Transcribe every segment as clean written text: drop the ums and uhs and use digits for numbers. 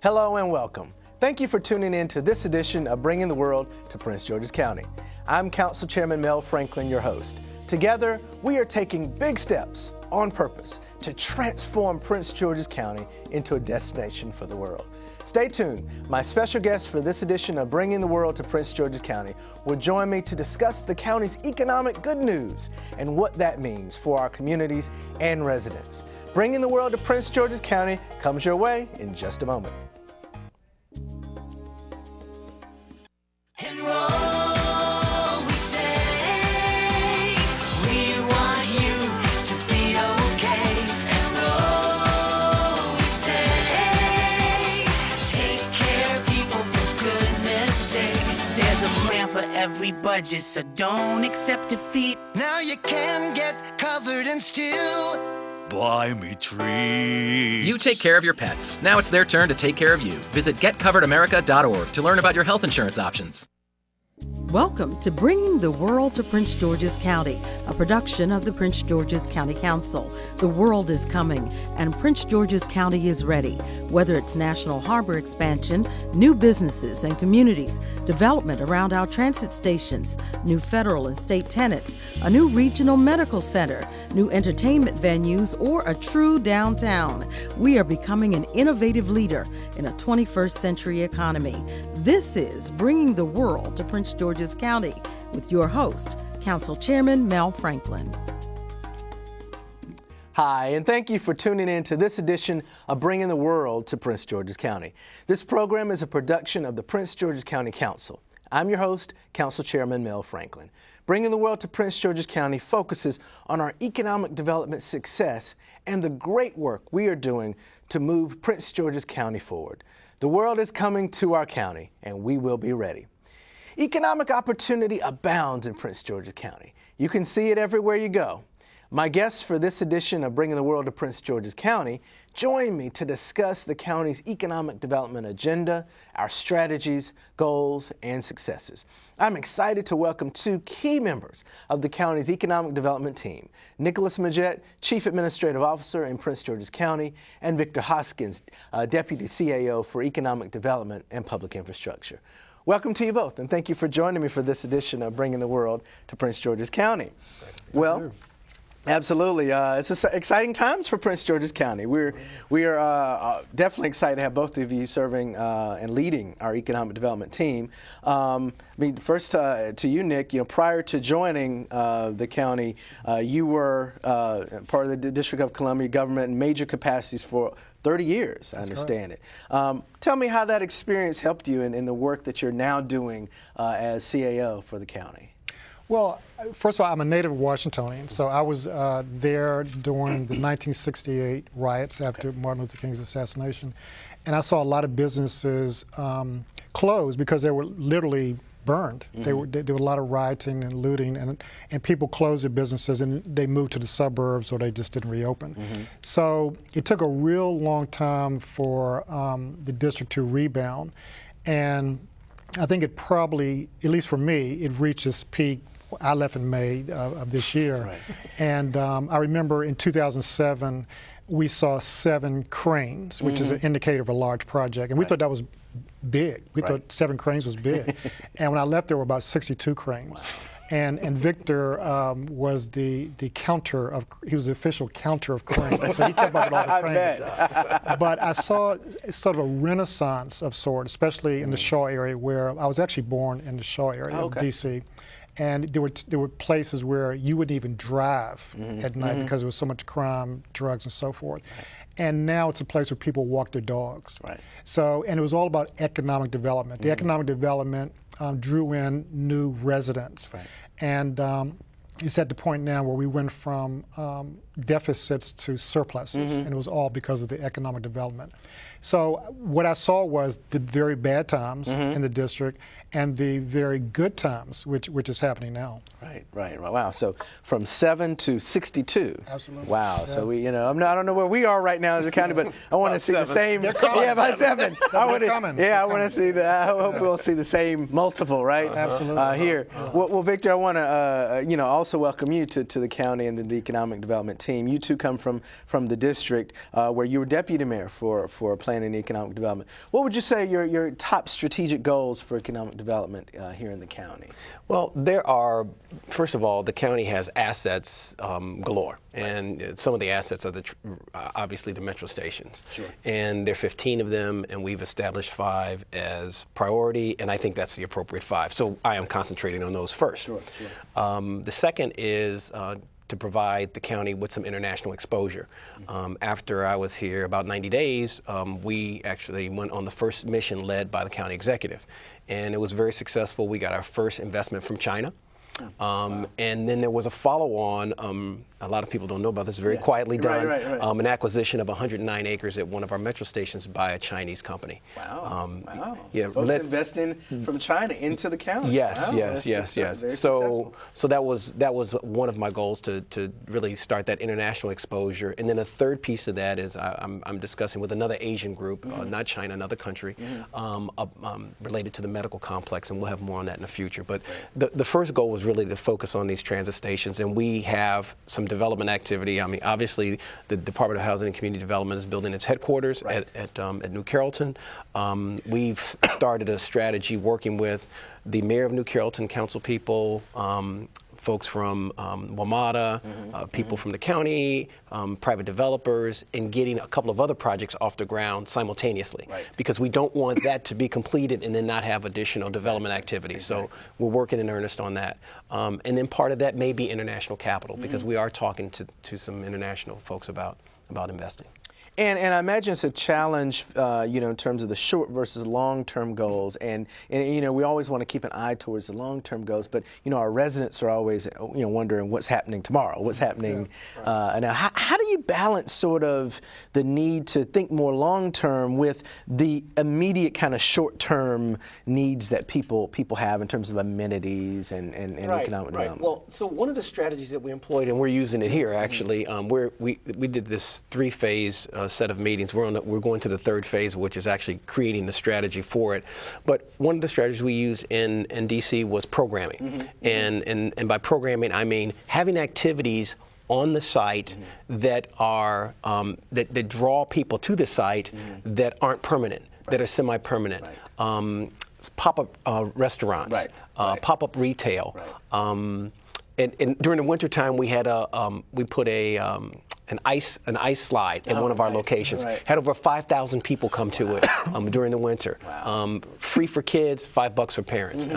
Hello and welcome. Thank you for tuning in to this edition of Bringing the World to Prince George's County. I'm Council Chairman Mel Franklin, your host. Together, we are taking big steps on purpose to transform Prince George's County into a destination for the world. Stay tuned. My special guest for this edition of Bringing the World to Prince George's County will join me to discuss the county's economic good news and what that means for our communities and residents. Bringing the World to Prince George's County comes your way in just a moment. Every budget, so don't accept defeat. Now you can get covered and still buy me trees. You take care of your pets. Now it's their turn to take care of you. Visit getcoveredamerica.org to learn about your health insurance options. Welcome to Bringing the World to Prince George's County, a production of the Prince George's County Council. The world is coming, and Prince George's County is ready. Whether it's National Harbor expansion, new businesses and communities, development around our transit stations, new federal and state tenants, a new regional medical center, new entertainment venues, or a true downtown, we are becoming an innovative leader in a 21st century economy. This is Bringing the World to Prince George's County with your host, Council Chairman Mel Franklin. Hi, and thank you for tuning in to this edition of Bringing the World to Prince George's County. This program is a production of the Prince George's County Council. I'm your host, Council Chairman Mel Franklin. Bringing the World to Prince George's County focuses on our economic development success and the great work we are doing to move Prince George's County forward. The world is coming to our county, and we will be ready. Economic opportunity abounds in Prince George's County. You can see it everywhere you go. My guests for this edition of Bringing the World to Prince George's County join me to discuss the county's economic development agenda, our strategies, goals, and successes. I'm excited to welcome two key members of the county's economic development team, Nicholas Majett, Chief Administrative Officer in Prince George's County, and Victor Hoskins, Deputy CAO for Economic Development and Public Infrastructure. Welcome to you both, and thank you for joining me for this edition of Bringing the World to Prince George's County. Well, absolutely. It's exciting times for Prince George's County. We are definitely excited to have both of you serving and leading our economic development team. First to you, Nick. Prior to joining the county, you were part of the District of Columbia government in major capacities for 30 years, I understand it. Tell me how that experience helped you in the work that you're now doing as CAO for the county. Well, first of all, I'm a native Washingtonian, so I was there during the 1968 riots after Martin Luther King's assassination, and I saw a lot of businesses close because they were literally burned. Mm-hmm. There were a lot of rioting and looting, and people closed their businesses and they moved to the suburbs or they just didn't reopen. Mm-hmm. So it took a real long time for the district to rebound, and I think it probably, at least for me, it reached its peak. I left in May of this year, right. And I remember in 2007 we saw 7 cranes, which is an indicator of a large project, and we thought that was big. We thought 7 cranes was big, and when I left there were about 62 cranes. Wow. And Victor was the counter of, he was the official counter of cranes, so he kept up with all the cranes. But I saw sort of a renaissance of sorts, especially in the Shaw area, where I was actually born in the Shaw area of DC. And there were places where you wouldn't even drive at night because there was so much crime, drugs, and so forth. Right. And now it's a place where people walk their dogs. Right. So, and it was all about economic development. The economic development drew in new residents. Right. And it's at the point now where we went from deficits to surpluses, and it was all because of the economic development. So what I saw was the very bad times in the district and the very good times, which is happening now. Right. Wow. So from 7 to 62. Absolutely. Wow. Yeah. So we, I don't know where we are right now as a county, but I want to see 7. The same. They're coming. Yeah, by 7. I want to see that. I hope we'll see the same multiple, right? Absolutely. Here. Well, Victor, I want to, also welcome you to the county and the economic development team. You two come from the district where you were deputy mayor for planning and economic development. What would you say your top strategic goals for economic development here in the county? Well, there are, first of all, the county has assets galore. And some of the assets are obviously the metro stations. Sure. And there are 15 of them, and we've established 5 as priority, and I think that's the appropriate 5. So I am concentrating on those first. Sure. The second is to provide the county with some international exposure. After I was here about 90 days, we actually went on the first mission led by the county executive. And it was very successful. We got our first investment from China. And then there was a follow-on, a lot of people don't know about this, very quietly done, Right. An acquisition of 109 acres at one of our metro stations by a Chinese company. Wow. Yeah, Folks investing from China into the county. Yes, Wow, yes. Very So successful. that was one of my goals to really start that international exposure. And then a third piece of that is I'm discussing with another Asian group, not China, another country, related to the medical complex, and we'll have more on that in the future. But the first goal was really to focus on these transit stations, and we have some development activity. I mean, obviously, the Department of Housing and Community Development is building its headquarters at New Carrollton. We've started a strategy working with the mayor of New Carrollton, council people, folks from WMATA, people from the county, private developers, and getting a couple of other projects off the ground simultaneously. Because we don't want that to be completed and then not have additional development activity. So we're working in earnest on that. And then part of that may be international capital, because we are talking to some international folks about investing. And I imagine it's a challenge, in terms of the short versus long-term goals. And we always want to keep an eye towards the long-term goals. But our residents are always wondering what's happening tomorrow, what's happening now. How do you balance sort of the need to think more long-term with the immediate kind of short-term needs that people have in terms of amenities and economic development? Well, so one of the strategies that we employed, and we're using it here actually, we did this 3-phase set of meetings. We're going to the 3rd phase, which is actually creating the strategy for it. But one of the strategies we used in DC was programming. And by programming, I mean having activities on the site that are that draw people to the site that aren't permanent, that are semi-permanent. Pop-up restaurants, pop-up retail. And during the wintertime, we had we put an ice slide at one of our locations. Had over 5,000 people come to it during the winter. Free for kids, $5 for parents.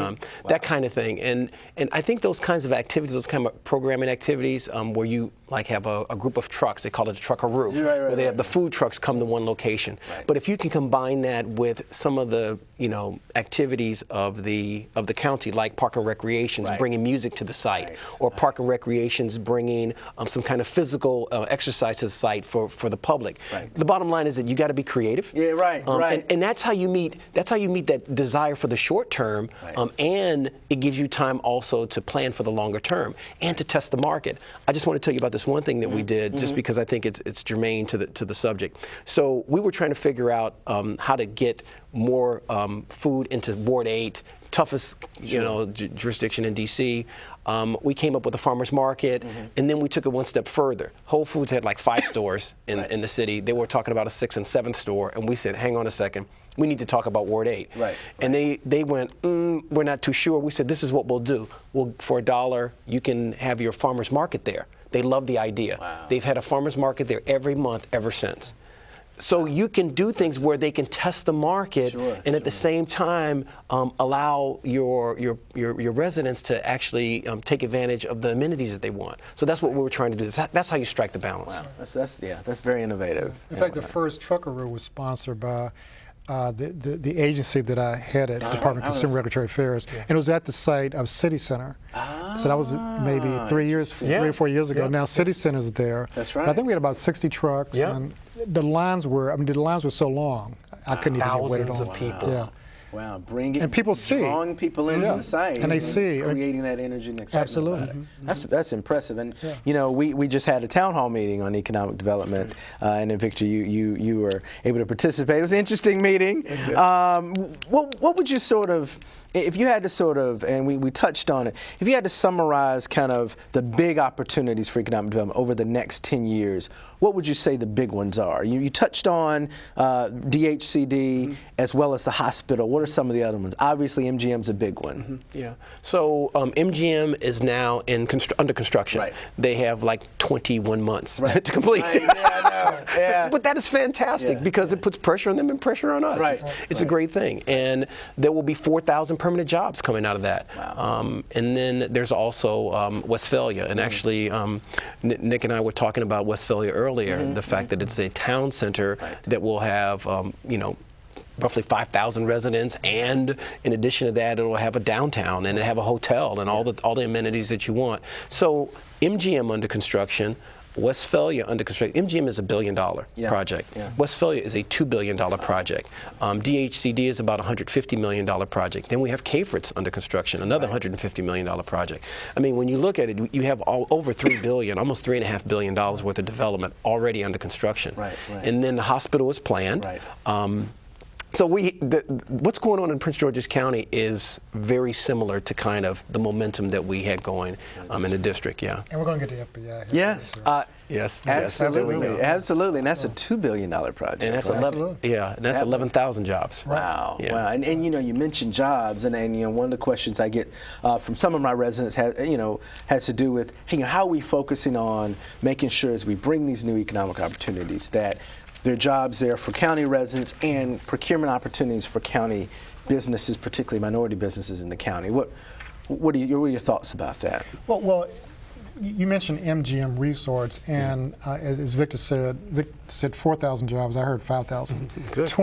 That kind of thing. And I think those kinds of activities, those kind of programming activities, where you like have a group of trucks, they call it a truckaroo, where they have the food trucks come to one location. But if you can combine that with some of the activities of the county, like Park and Recreations bringing music to the site, or Park and Recreations bringing some kind of physical exercise to the site for the public. The bottom line is that you got to be creative. And that's how you meet that desire for the short term, and it gives you time also to plan for the longer term and to test the market. I just want to tell you about this one thing that we did, just because I think it's germane to the subject. So we were trying to figure out how to get more food into Ward 8, toughest jurisdiction in DC. We came up with a farmer's market, and then we took it one step further. Whole Foods had like 5 stores in the city. They were talking about a 6th and 7th store, and we said, hang on a second, we need to talk about Ward 8. And they went, we're not too sure. We said, this is what we'll do. Well, for $1, you can have your farmer's market there. They love the idea. They've had a farmer's market there every month ever since. So you can do things where they can test the market, and at the same time allow your residents to actually take advantage of the amenities that they want. So that's what we were trying to do. That's how you strike the balance. Wow, that's very innovative. In fact, the first truckaroo was sponsored by the agency that I had at Department of Consumer Regulatory Affairs, and it was at the site of City Center. So that was maybe 3 or 4 years ago. Now City Center's there. That's right. And I think we had about 60 trucks, and the lines were so long, I couldn't even get waited on. Thousands of people. Wow, bringing And people see. drawing people into Yeah. the site, And they see. creating that energy and excitement Absolutely. about it. That's impressive. And you know, we just had a town hall meeting on economic development, and then Victor, you were able to participate. It was an interesting meeting. What would you sort of, if you had to sort of, and we touched on it, if you had to summarize kind of the big opportunities for economic development over the next 10 years, what would you say the big ones are? You touched on DHCD as well as the hospital. What are some of the other ones? Obviously, MGM's a big one. Yeah. So MGM is now under construction. Right. They have like 21 months to complete. Right. Yeah, I know. Yeah. But that is fantastic because it puts pressure on them and pressure on us. Right. It's a great thing. And there will be 4,000 permanent jobs coming out of that. Wow. And then there's also Westphalia. And actually, Nick and I were talking about Westphalia earlier, the fact that it's a town center that will have, roughly 5,000 residents, and in addition to that, it'll have a downtown and it'll have a hotel and all the amenities that you want. So MGM under construction, Westphalia under construction. MGM is $1 billion project. Yeah. Westphalia is a $2 billion project. DHCD is about a $150 million project. Then we have Cafritz under construction, another $150 million project. I mean, when you look at it, you have over $3 billion, almost $3.5 billion worth of development already under construction. Right. And then the hospital is planned. Right. So what's going on in Prince George's County is very similar to kind of the momentum that we had going in the district, And we're going to get the FBI here. Yes. Yes, Absolutely. Absolutely. And that's a $2 billion project. And that's right? 11,000 jobs. Wow. Yeah. Wow. And you know, you mentioned jobs, and you know, one of the questions I get from some of my residents has to do with, hey, how are we focusing on making sure as we bring these new economic opportunities that there are jobs there for county residents and procurement opportunities for county businesses, particularly minority businesses in the county. What are your thoughts about that? Well, you mentioned MGM Resorts, and as Victor said 4,000 jobs. I heard 5,000. Good.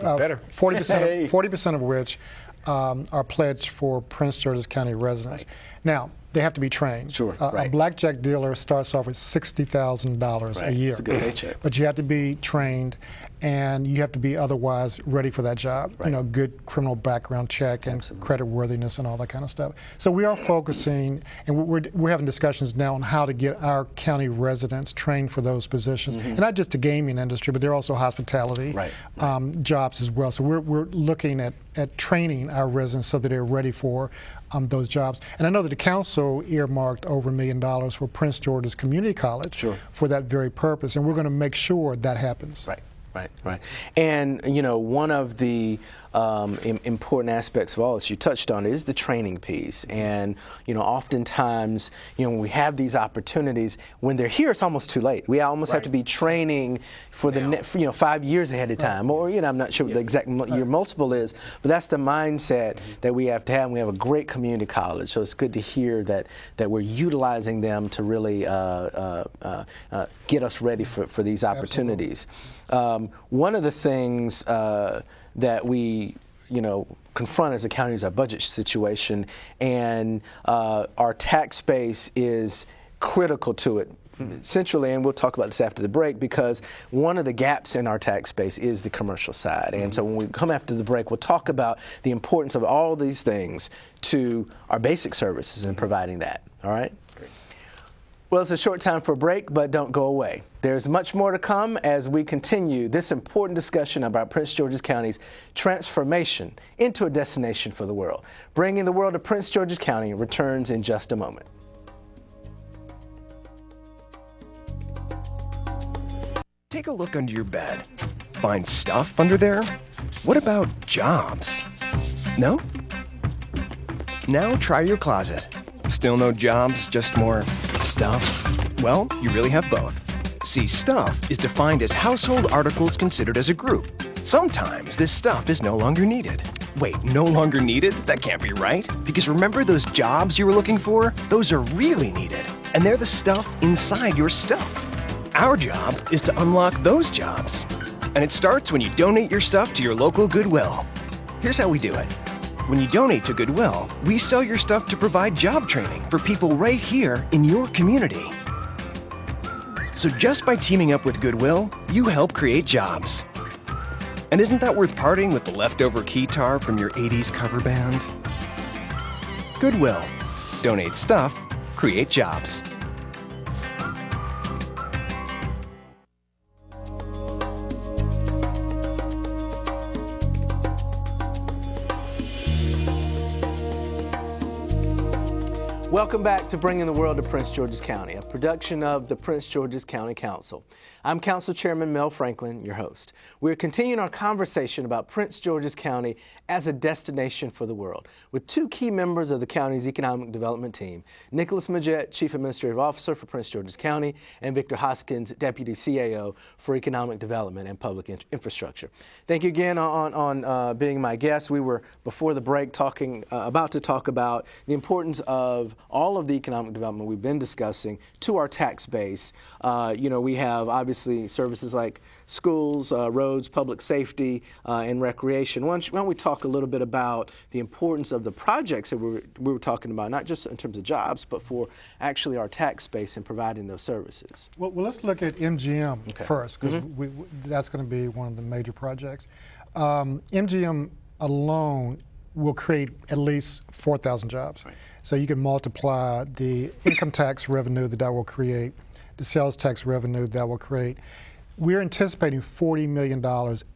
Better. 40% of which are pledged for Prince George's County residents. Right. Now, they have to be trained. Sure. A blackjack dealer starts off with $60,000 a year. It's a good paycheck. But you have to be trained, and you have to be otherwise ready for that job. Right. You know, good criminal background check and Absolutely. credit worthiness and all that kind of stuff. So we are focusing, and we're having discussions now on how to get our county residents trained for those positions, and not just the gaming industry, but they're also hospitality jobs as well. So we're looking at training our residents so that they're ready for those jobs. And I know that the council earmarked over $1 million for Prince George's Community College for that very purpose, and we're going to make sure that happens. Right. And you know, one of the important aspects of all this you touched on is the training piece. And you know, oftentimes, you know, when we have these opportunities, when they're here, it's almost too late. We almost have to be training for the 5 years ahead of time, or you know, I'm not sure what the exact year multiple is, but that's the mindset that we have to have. And we have a great community college, so it's good to hear that we're utilizing them to really get us ready for these opportunities. One of the things that we, confront as a county is our budget situation, and our tax base is critical to it. Centrally, and we'll talk about this after the break, because one of the gaps in our tax base is the commercial side. And so when we come after the break, we'll talk about the importance of all these things to our basic services and providing that. All right? Great. Well, it's a short time for a break, but don't go away. There's much more to come as we continue this important discussion about Prince George's County's transformation into a destination for the world. Bringing the world to Prince George's County returns in just a moment. Take a look under your bed. Find stuff under there? What about jobs? No? Now try your closet. Still no jobs, just more stuff? Well, you really have both. See, stuff is defined as household articles considered as a group. Sometimes this stuff is no longer needed. Wait, no longer needed? That can't be right. Because remember those jobs you were looking for? Those are really needed. And they're the stuff inside your stuff. Our job is to unlock those jobs. And it starts when you donate your stuff to your local Goodwill. Here's how we do it. When you donate to Goodwill, we sell your stuff to provide job training for people right here in your community. So just by teaming up with Goodwill, you help create jobs. And isn't that worth parting with the leftover keytar from your 80s cover band? Goodwill. Donate stuff, create jobs. Welcome back to Bringing the World to Prince George's County, a production of the Prince George's County Council. I'm Council Chairman Mel Franklin, your host. We're continuing our conversation about Prince George's County as a destination for the world with two key members of the county's economic development team, Nicholas Majett, Chief Administrative Officer for Prince George's County, and Victor Hoskins, Deputy CAO for Economic Development and Public Infrastructure. Thank you again on being my guest. We were, before the break, about to talk about the importance of all of the economic development we've been discussing to our tax base. We have obviously services like schools, roads, public safety, and recreation. Why don't we talk a little bit about the importance of the projects that we were talking about, not just in terms of jobs, but for actually our tax base and providing those services. Well, let's look at MGM first, because that's going to be one of the major projects. MGM alone will create at least 4,000 jobs. Right. So you can multiply the income tax revenue that will create, the sales tax revenue that will create. We're anticipating $40 million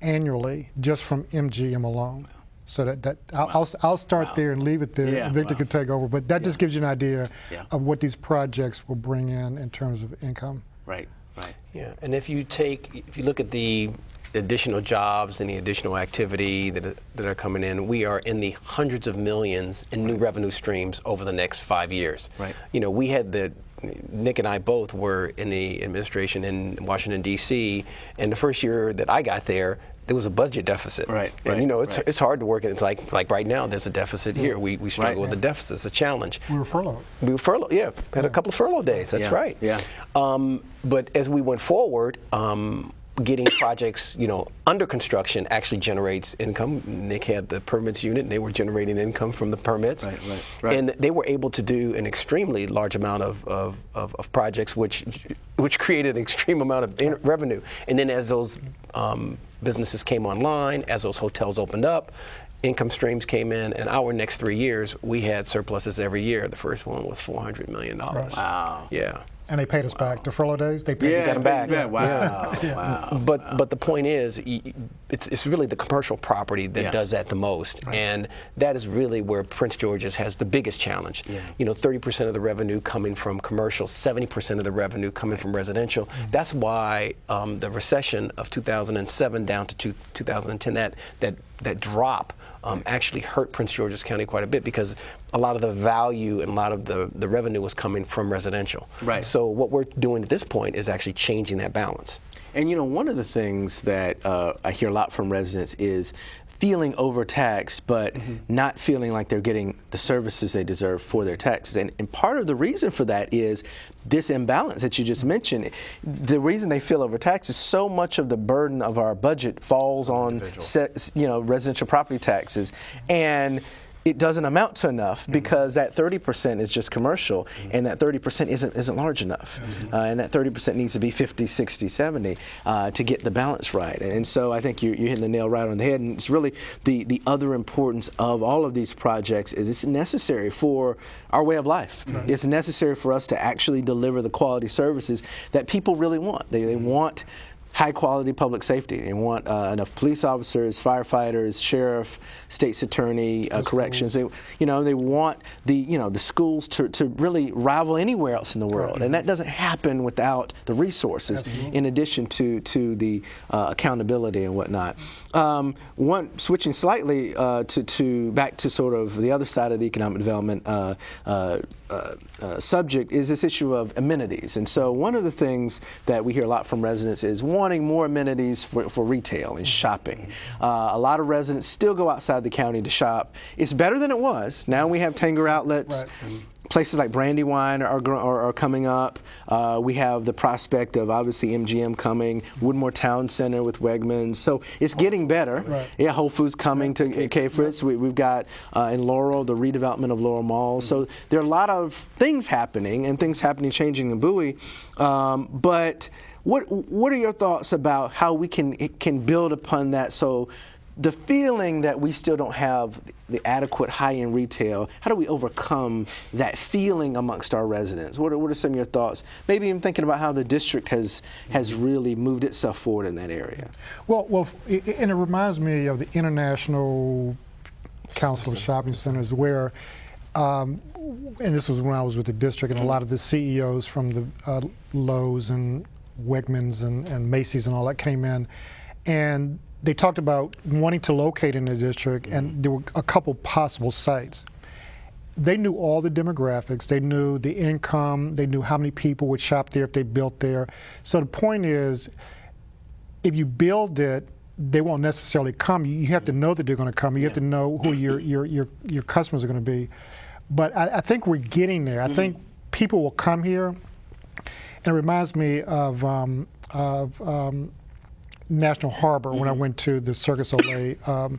annually just from MGM alone. So I'll start there and leave it there. Yeah, Victor can take over, but that just gives you an idea of what these projects will bring in terms of income. Right. Yeah, and if you look at the additional jobs and the additional activity that are coming in, we are in the hundreds of millions in new revenue streams over the next 5 years. Right. We had Nick and I both were in the administration in Washington, D.C., and the first year that I got there was a budget deficit. Right. And it's hard to work, and it's like right now there's a deficit here. We struggle with the deficit. It's a challenge. We were furloughed. Had a couple of furlough days. That's right. Yeah. But as we went forward, getting projects, under construction actually generates income. Nick had the permits unit, and they were generating income from the permits. Right. And they were able to do an extremely large amount of projects, which created an extreme amount of revenue. And then as those businesses came online, as those hotels opened up, income streams came in, and our next 3 years, we had surpluses every year. The first one was $400 million. Right. Wow. Yeah. And they paid us back. The furlough days, they paid got them back. Yeah. Wow. Wow. But the point is, it's really the commercial property that does that the most, and that is really where Prince George's has the biggest challenge. Yeah. 30% of the revenue coming from commercial, 70% of the revenue coming from residential. Mm-hmm. That's why the recession of 2007 down to 2010, that drop actually hurt Prince George's County quite a bit, because a lot of the value and a lot of the revenue was coming from residential. Right. So what we're doing at this point is actually changing that balance. And one of the things that I hear a lot from residents is feeling overtaxed, but not feeling like they're getting the services they deserve for their taxes. And part of the reason for that is this imbalance that you just mentioned. The reason they feel overtaxed is so much of the burden of our budget falls on residential property taxes, and it doesn't amount to enough because that 30% is just commercial, and that 30% isn't large enough. And that 30% needs to be 50, 60, 70 to get the balance right. And so I think you're hitting the nail right on the head. And it's really the other importance of all of these projects is it's necessary for our way of life. It's necessary for us to actually deliver the quality services that people really want. They want high quality public safety. They want enough police officers, firefighters, sheriff, state's attorney, corrections. They want the schools to really rival anywhere else in the world, and that doesn't happen without the resources. In addition to the accountability and whatnot. Switching slightly to back to sort of the other side of the economic development subject is this issue of amenities. And so one of the things that we hear a lot from residents is wanting more amenities for retail and shopping. A lot of residents still go outside the county to shop. It's better than it was. Now we have Tanger outlets. Right. Places like Brandywine are coming up. We have the prospect of obviously MGM coming, Woodmore Town Center with Wegmans. So it's getting better. Right. Yeah, Whole Foods coming to K-Fritz. We've got in Laurel the redevelopment of Laurel Mall. So there are a lot of things happening, changing in Bowie. But What are your thoughts about how we can build upon that? So the feeling that we still don't have the adequate high-end retail, how do we overcome that feeling amongst our residents? What are some of your thoughts? Maybe even thinking about how the district has really moved itself forward in that area. Well, and it reminds me of the International Council of Shopping Centers, where, and this was when I was with the district, and a lot of the CEOs from the Lowe's and Wegmans and Macy's and all that came in, and they talked about wanting to locate in the district, and there were a couple possible sites. They knew all the demographics, they knew the income, they knew how many people would shop there if they built there. So the point is, if you build it, they won't necessarily come. You have to know that they're going to come. You have to know who your customers are going to be. But I think we're getting there. I think people will come here, and it reminds me of National Harbor when I went to the Circus Olay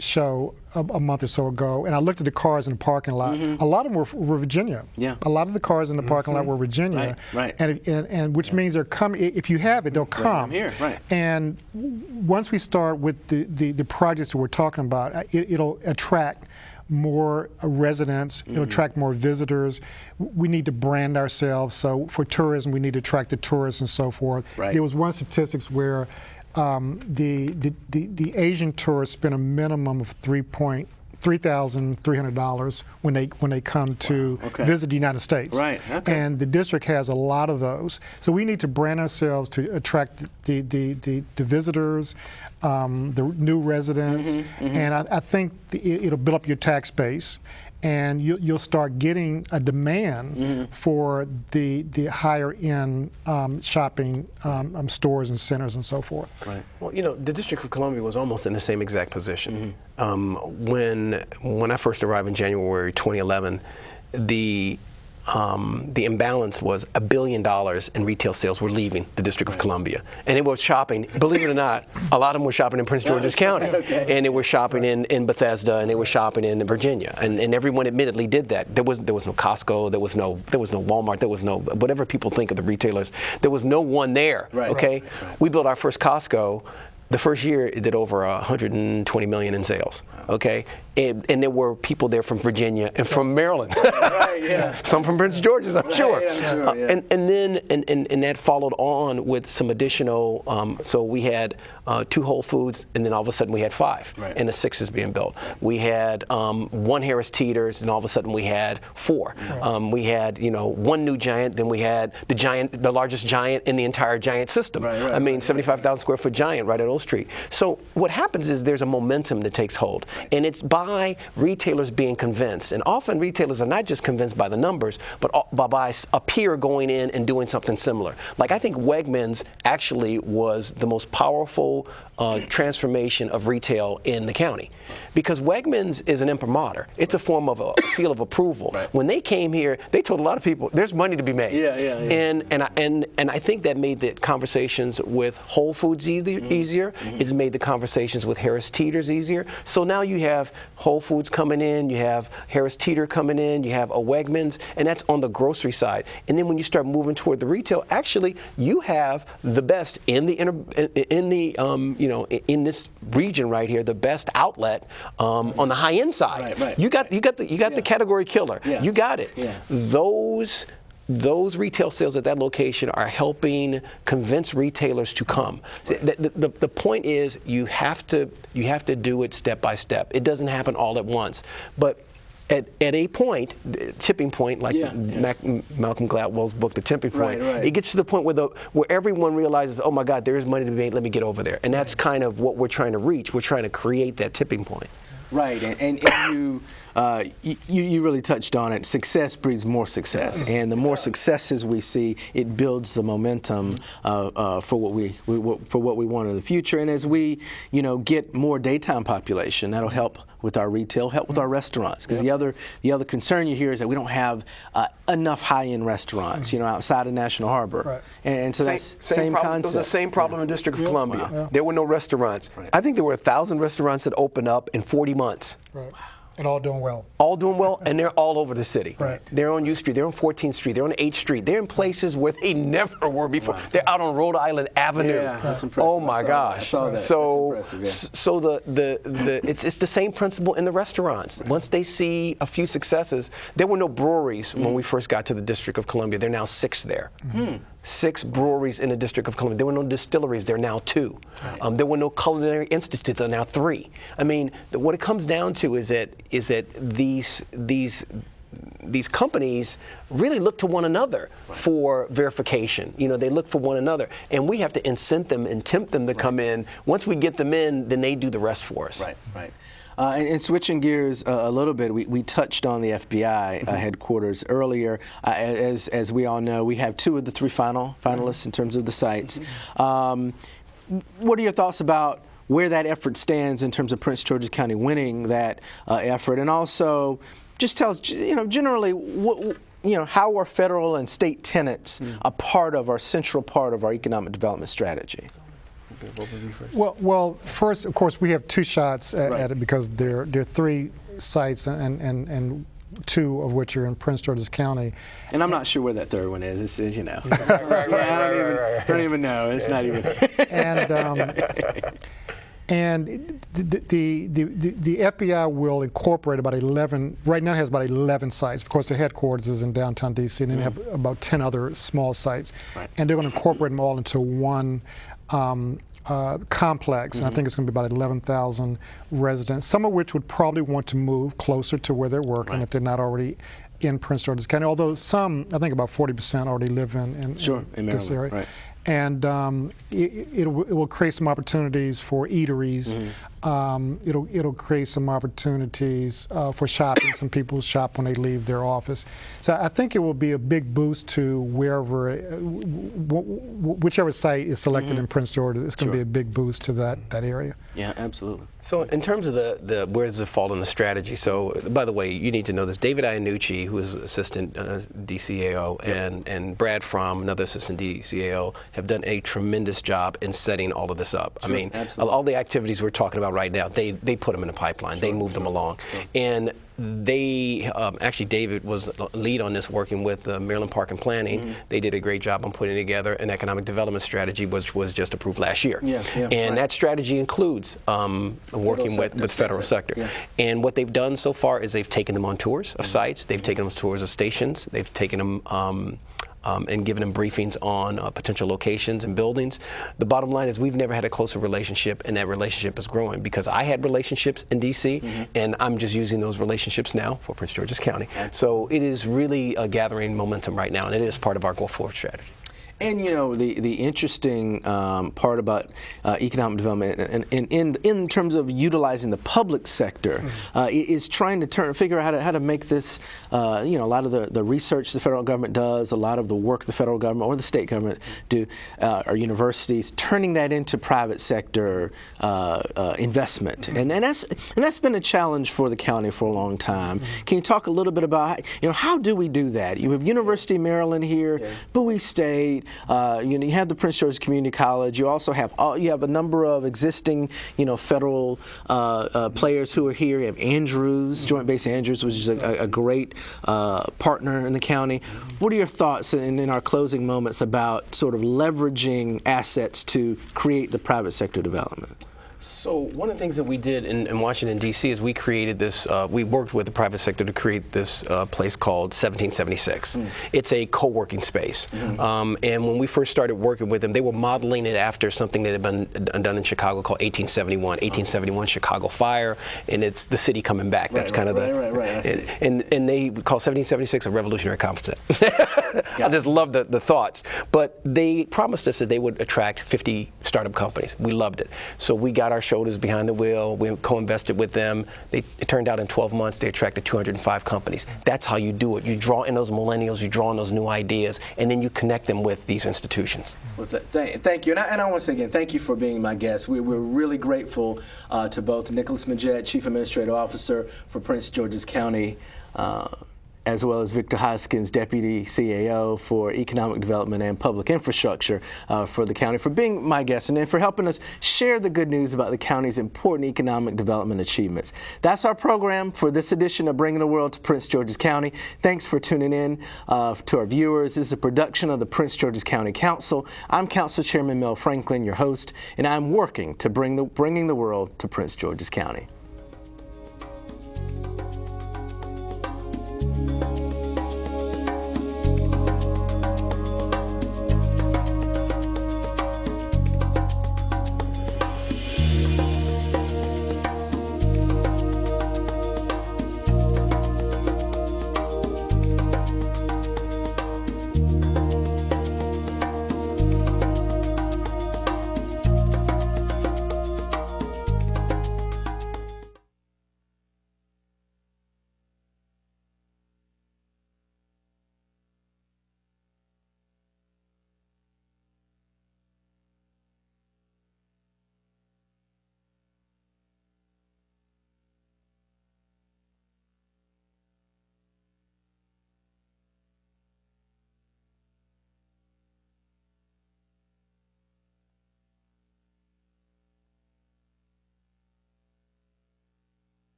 show a month or so ago, and I looked at the cars in the parking lot. A lot of them were Virginia. Yeah. A lot of the cars in the parking lot were Virginia. Right. And which means they're coming. If you have it, they'll come. Here. Right. And once we start with the projects that we're talking about, it'll attract more residents, it'll attract more visitors. We need to brand ourselves. So for tourism, we need to attract the tourists and so forth. Right. There was one statistics where the Asian tourists spend a minimum of $3,300 when they come to visit the United States. Right. Okay. And the district has a lot of those. So we need to brand ourselves to attract the visitors, the new residents, and I think it'll build up your tax base, and you'll start getting a demand for the higher end shopping stores and centers and so forth. Right. Well, the District of Columbia was almost in the same exact position. When I first arrived in January 2011, the imbalance was $1 billion in retail sales were leaving the District of Columbia. And they were shopping, believe it or not, a lot of them were shopping in Prince George's County. And they were shopping in Bethesda, and they were shopping in Virginia. And everyone admittedly did that. There was no Costco, there was no Walmart, there was no, whatever people think of the retailers, there was no one there, okay? Right. We built our first Costco. The first year, it did over $120 million in sales, okay? And there were people there from Virginia and from Maryland. Some from Prince George's, I'm sure. And then that followed on with some additional, so we had 2 Whole Foods, and then all of a sudden we had 5, and the 6th is being built. We had 1 Harris Teeter's, and all of a sudden we had 4. We had, 1 new Giant, then we had the largest Giant in the entire Giant system. 75,000 square foot Giant right at Old Street. So what happens is there's a momentum that takes hold, and it's by retailers being convinced. And often retailers are not just convinced by the numbers, but by a peer going in and doing something similar. Like, I think Wegmans actually was the most powerful transformation of retail in the county, because Wegmans is an imprimatur. It's a form of a seal of approval. When they came here, they told a lot of people there's money to be made. And I think that made the conversations with Whole Foods easier. It's made the conversations with Harris Teeter's easier. So now you have Whole Foods coming in, you have Harris Teeter coming in, you have a Wegmans, and that's on the grocery side. And then when you start moving toward the retail, actually you have the best in this region right here, the best outlet on the high end side. You got the category killer. You got it. Those retail sales at that location are helping convince retailers to come. The point is you have to do it step by step. It doesn't happen all at once, but at a point, tipping point, like Malcolm Gladwell's book, The Tipping Point, it gets to the point where everyone realizes, oh my God, there is money to be made, let me get over there. And that's kind of what we're trying to reach. We're trying to create that tipping point. Right, and you really touched on it. Success breeds more success, and the more successes we see, it builds the momentum for what we want in the future. And as we, get more daytime population, that'll help with our retail, help with our restaurants. Because the other concern you hear is that we don't have enough high-end restaurants, outside of National Harbor. And so that's same concept. It was the same problem in the District of Columbia. There were no restaurants. I think there were 1,000 restaurants that opened up in 40 months. And all doing well. All doing well, and they're all over the city. Right. They're on U Street, they're on 14th Street, they're on 8th Street. They're in places where they never were before. Right. They're out on Rhode Island Avenue. Yeah, that's impressive. Oh my gosh. I saw that. So, that's impressive, yeah. so it's the same principle in the restaurants. Once they see a few successes, there were no breweries when we first got to the District of Columbia. There are now 6 there. 6 breweries in the District of Columbia. There were no distilleries. There are now 2. Right. There were no culinary institutes. There are now 3. I mean, what it comes down to is that these companies really look to one another for verification. You know, they look for one another, and we have to incent them and tempt them to come in. Once we get them in, then they do the rest for us. Right, right. And switching gears a little bit, we touched on the FBI headquarters earlier. As we all know, we have 2 of the 3 finalists in terms of the sites. What are your thoughts about where that effort stands in terms of Prince George's County winning that effort, and also just tell us, generally, how are federal and state tenants a part of our central part of our economic development strategy? Well, first, of course, we have 2 shots at it because there are 3 sites and 2 of which are in Prince George's County. And I'm not sure where that 3rd one is. It's I don't even know. It's not even. And the FBI will incorporate about 11, right now it has about 11 sites. Of course, the headquarters is in downtown D.C., and then they have about 10 other small sites. Right. And they're going to incorporate them all into one complex, and I think it's going to be about 11,000 residents, some of which would probably want to move closer to where they're working if they're not already in Prince George's County, although some, I think about 40% already live in this area. Right. And it will create some opportunities for eateries. It'll create some opportunities for shopping. Some people shop when they leave their office. So I think it will be a big boost to whichever site is selected in Prince George. It's going to be a big boost to that area. Yeah, absolutely. So in terms of the where does it fall in the strategy? So by the way, you need to know this. David Iannucci, who is assistant DCAO, and Brad Fromm, another assistant DCAO, have done a tremendous job in setting all of this up. Sure, I mean, absolutely. All the activities we're talking about right now, they put them in the pipeline. They moved them along. And they actually, David was lead on this, working with Maryland Park and Planning. They did a great job on putting together an economic development strategy, which was just approved last year. And that strategy includes working with federal sector. And what they've done so far is they've taken them on tours of sites. They've taken them on tours of stations. They've taken them and given them briefings on potential locations and buildings. The bottom line is we've never had a closer relationship, and that relationship is growing because I had relationships in D.C., and I'm just using those relationships now for Prince George's County. So it is really gathering momentum right now, and it is part of our go-forward strategy. And the interesting part about economic development and in terms of utilizing the public sector is trying to figure out how to make this, a lot of the research the federal government does, a lot of the work the federal government or the state government do, or universities, turning that into private sector investment. And that's been a challenge for the county for a long time. Can you talk a little bit about, how do we do that? You have University of Maryland here, Bowie State. You have the Prince George's Community College. You also have a number of existing, federal players who are here. You have Andrews, Joint Base Andrews, which is a great partner in the county. What are your thoughts in our closing moments about sort of leveraging assets to create the private sector development? So one of the things that we did in Washington, D.C. is we created this, we worked with the private sector to create this place called 1776. It's a co-working space. And when we first started working with them, they were modeling it after something that had been done in Chicago called 1871 Chicago Fire, and it's the city coming back. That's kind of the, and they call 1776 a revolutionary concept. I just love the thoughts. But they promised us that they would attract 50 startup companies. We loved it. So we got our shoulders behind the wheel. We co-invested with them. It turned out in 12 months they attracted 205 companies. That's how you do it. You draw in those millennials, you draw in those new ideas, and then you connect them with these institutions. Well, thank you. And I want to say again, thank you for being my guest. We're really grateful to both Nicholas Majett, Chief Administrative Officer for Prince George's County, as well as Victor Hoskins, Deputy CAO for Economic Development and Public Infrastructure for the county, for being my guest and then for helping us share the good news about the county's important economic development achievements. That's our program for this edition of Bringing the World to Prince George's County. Thanks for tuning in to our viewers. This is a production of the Prince George's County Council. I'm Council Chairman Mel Franklin, your host, and I'm working to bringing the world to Prince George's County.